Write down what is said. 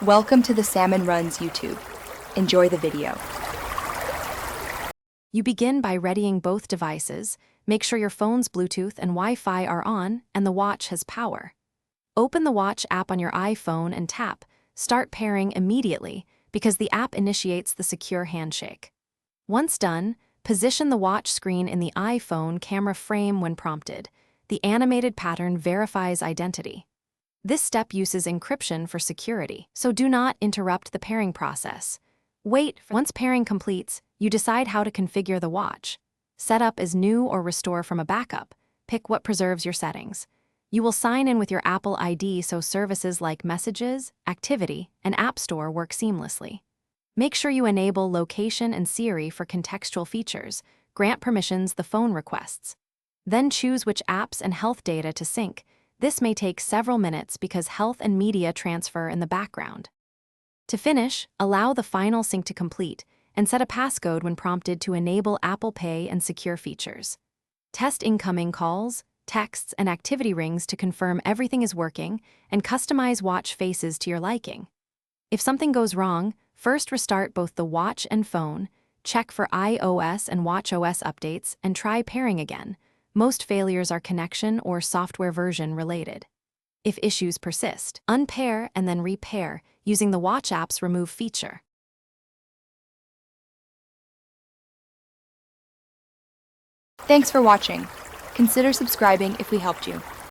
Welcome to the Salmon Runs YouTube. Enjoy the video. You begin by readying both devices. Make sure your phone's Bluetooth and Wi-Fi are on and the watch has power. Open the watch app on your iPhone and tap Start Pairing immediately because the app initiates the secure handshake. Once done, position the watch screen in the iPhone camera frame when prompted. The animated pattern verifies identity. This step uses encryption for security, so do not interrupt the pairing process. Once pairing completes, you decide how to configure the watch. Set up as new or restore from a backup. Pick what preserves your settings. You will sign in with your Apple ID so services like Messages, Activity, and App Store work seamlessly. Make sure you enable Location and Siri for contextual features. Grant permissions the phone requests. Then choose which apps and health data to sync. This may take several minutes because health and media transfer in the background. To finish, allow the final sync to complete and set a passcode when prompted to enable Apple Pay and secure features. Test incoming calls, texts, and activity rings to confirm everything is working and customize watch faces to your liking. If something goes wrong, first restart both the watch and phone, check for iOS and watchOS updates, and try pairing again. Most failures are connection or software version related. If issues persist, unpair and then repair using the watch app's remove feature. Thanks for watching. Consider subscribing if we helped you.